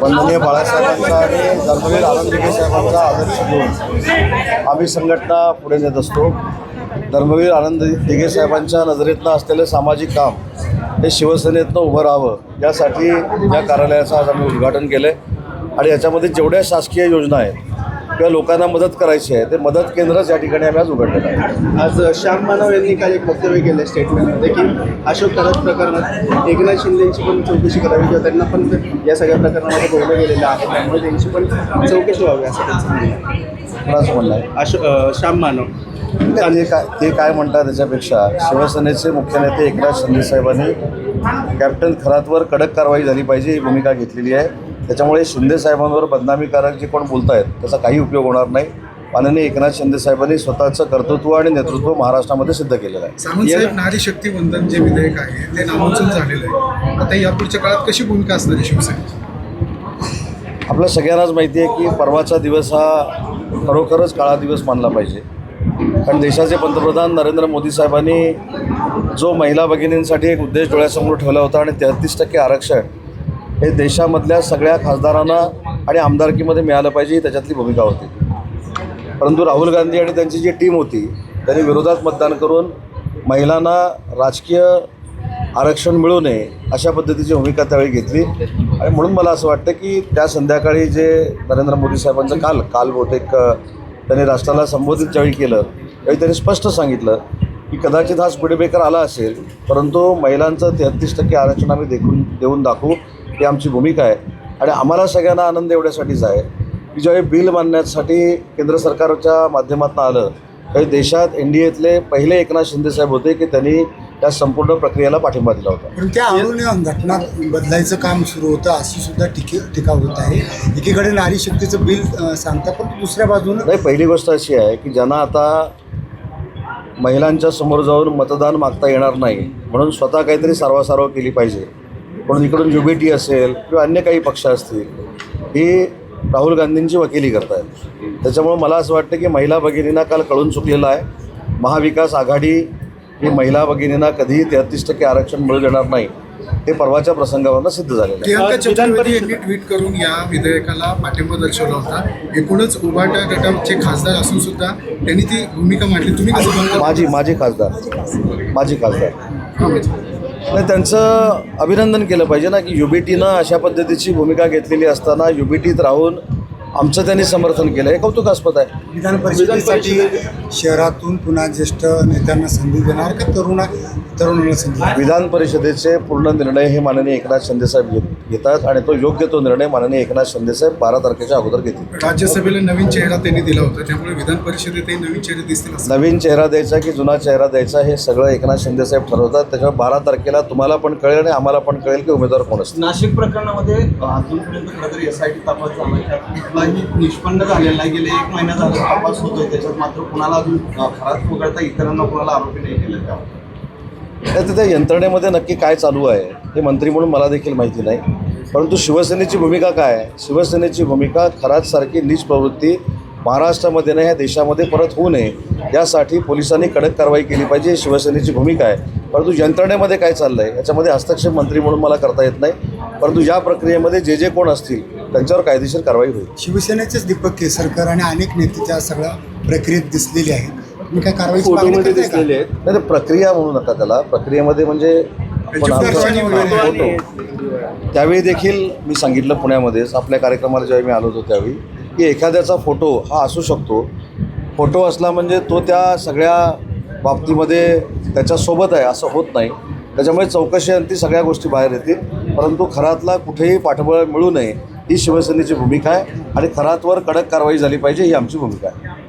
माननीय बाळासाहेबांचा आणि धर्मवीर आनंद दिघे साहेबांचा आदर्श घेऊन आम्ही संघटना पुढे नेत असतो. धर्मवीर आनंद दिघे साहेबांच्या नजरेतनं असलेलं सामाजिक काम हे शिवसेनेतनं उभं राहावं यासाठी या कार्यालयाचं आज आम्ही उद्घाटन केलं आहे. आणि याच्यामध्ये जेवढ्या शासकीय योजना आहेत किंवा लोकांना मदत करायची आहे ते मदत केंद्रच या ठिकाणी आम्ही आज उघडलेलं आहे. आज श्याम मानव यांनी काल एक वक्तव्य केलं स्टेटमेंटमध्ये की अशोक कराड प्रकरणात एकनाथ शिंदेची पण चौकशी करावी किंवा त्यांना पण या सगळ्या प्रकरणामध्ये बोललं गेलेलं आहे, त्यामुळे त्यांची पण चौकशी व्हावी असं त्यांचं म्हणणं आहे. कोणाचं म्हणणं आहे? श्याम मानव ते काय म्हणतात त्याच्यापेक्षा शिवसेनेचे मुख्य नेते एकनाथ शिंदे साहेबांनी कॅप्टन खरातवर कडक कारवाई झाली पाहिजे ही भूमिका घेतलेली आहे. त्याच्यामुळे शिंदे साहेबांवर बदनामीकारक जे कोण बोलत आहेत त्याचा काही उपयोग होणार नाही. माननीय एकनाथ शिंदे साहेबांनी स्वतःचं कर्तृत्व आणि नेतृत्व महाराष्ट्रामध्ये सिद्ध केलेलं आहे. सावंतसाहेब नारी शक्ती वंदन जे विधेयक आहे ते नामंजूर झालेलं आहे. आता यापुढच्या काळात कशी भूमिका असणार आहे शिवसेनेची? आपल्या सगळ्यांनाच माहिती आहे की परवाचा दिवस हा खरोखरच काळा दिवस मानला पाहिजे. कारण देशाचे पंतप्रधान नरेंद्र मोदी साहेबांनी जो महिला भगिनींसाठी एक उद्देश डोळ्यासमोर ठेवला होता आणि 33% आरक्षण हे देशामधल्या सगळ्या खासदारांना आणि आमदारकीमध्ये मिळालं पाहिजे ही त्याच्यातली भूमिका होती. परंतु राहुल गांधी आणि त्यांची जी टीम होती त्यांनी विरोधात मतदान करून महिलांना राजकीय आरक्षण मिळू नये अशा पद्धतीची भूमिका त्यावेळी घेतली. आणि म्हणून मला असं वाटतं की त्या संध्याकाळी जे नरेंद्र मोदी साहेबांचं काल बहुतेक त्यांनी राष्ट्राला संबोधित ज्यावेळी केलं त्यावेळी त्यांनी स्पष्ट सांगितलं की कदाचित हा स्पीड ब्रेकर आला असेल परंतु महिलांचं 33% आरक्षण आम्ही देऊन दाखवू ही आमची भूमिका आहे. आणि आम्हाला सगळ्यांना आनंद एवढ्यासाठीच आहे की ज्यावेळी बिल मांडण्यासाठी केंद्र सरकारच्या माध्यमातून आलं त्यावेळी देशात NDAतले पहिले एकनाथ शिंदे साहेब होते की त्यांनी त्या संपूर्ण प्रक्रियेला पाठिंबा दिला होता. पण त्या आणून घटना बदलायचं काम सुरू होतं अशी सुद्धा टीका होत आहे. एकीकडे नारी शक्तीचं बिल सांगता पण दुसऱ्या बाजूनं नाही, पहिली गोष्ट अशी आहे की ज्यांना आता महिलांच्या समोर जाऊन मतदान मागता येणार नाही म्हणून स्वतः काहीतरी सारवासारव केली पाहिजे म्हणून इकडून UBT असेल किंवा अन्य काही पक्ष असतील ही राहुल गांधींची वकिली करत आहेत. त्याच्यामुळं मला असं वाटतं की महिला भगिनींना काल कळून चुकलेलं आहे. महाविकास आघाडी ही महिला भगिनींना कधीही 33% आरक्षण मिळू देणार नाही हे परवाच्या प्रसंगावरनं सिद्ध झालेलं आहे. प्रियंका चतुर्वेदी यांनी ट्विट करून या विधेयकाला पाठिंबा दर्शवला होता. एकूणच उभाटा गटाचे खासदार असून सुद्धा त्यांनी ती भूमिका मांडली. तुम्ही कसं माझी खासदार नाही, त्यांचं अभिनंदन केलं पाहिजे ना की UBTनं अशा पद्धतीची भूमिका घेतलेली असताना UBTत राहून आमचं त्यांनी समर्थन केलं हे कौतुकास्पद आहे. विधान परिषदेसाठी शहरातून पुन्हा ज्येष्ठ नेत्यांना संधी देणार का तरुणांना संधी? विधान परिषदेचे पूर्ण निर्णय हे माननीय एकनाथ शिंदे साहेब घेतात आणि तो योग्य तो निर्णय माननीय एकनाथ शिंदे साहेब 12 तारखेच्या अगोदर घेतील. राज्यसभेला नवीन चेहरा त्यांनी दिला होता त्यामुळे विधान परिषदेतही नवीन चेहरे दिसतील असं. नवीन चेहरा द्यायचा की जुना चेहरा द्यायचा हे सगळं एकनाथ शिंदे साहेब ठरवतात. त्याच्यामुळे 12 तारखेला तुम्हाला पण कळेल आणि आम्हाला पण कळेल की उमेदवार कोण असतो. नाशिक प्रकरणामध्ये अजूनपर्यंत खरं तर SIT तपास झाला कुठलाही निष्पन्न झालेला नाही. गेले 1 महिना झाला तपास होतोय त्याच्यात मात्र कुणाला अजून खरात वगळता इतरांना कुणाला आरोपी नाही केले त्यावर. तर त्या यंत्रणेमध्ये नक्की काय चालू आहे हे मंत्री म्हणून मला देखील माहिती नाही. परंतु शिवसेनेची भूमिका काय आहे? शिवसेनेची भूमिका खरातसारखी नीच प्रवृत्ती महाराष्ट्रामध्ये नाही ह्या देशामध्ये परत होऊ नये यासाठी पोलिसांनी कडक कारवाई केली पाहिजे ही शिवसेनेची भूमिका आहे. परंतु यंत्रणेमध्ये काय चाललं आहे याच्यामध्ये हस्तक्षेप मंत्री म्हणून मला करता येत नाही. परंतु या प्रक्रियेमध्ये जे कोण असतील त्यांच्यावर कायदेशीर कारवाई होईल. शिवसेनेचेच दीपक केसरकर आणि अनेक नेते त्या सगळ्या प्रक्रियेत दिसलेले आहेत. तुम्ही काय कारवाई दिसलेले आहेत. नाही, प्रक्रिया म्हणू नका त्याला. प्रक्रियेमध्ये म्हणजे फोटो त्यावेळी देखील मी सांगितलं पुण्यामध्येच आपल्या कार्यक्रमाला ज्यावेळी मी आलो होतो त्यावेळी की एखाद्याचा फोटो हा असू शकतो. फोटो असला म्हणजे तो त्या सगळ्या बाबतीमध्ये त्याच्यासोबत आहे असं होत नाही. त्याच्यामुळे चौकशी अंती सगळ्या गोष्टी बाहेर येतील. परंतु खरातला कुठेही पाठबळ मिळू नये ही शिवसेनेची भूमिका आहे आणि खरातवर कडक कारवाई झाली पाहिजे ही आमची भूमिका आहे.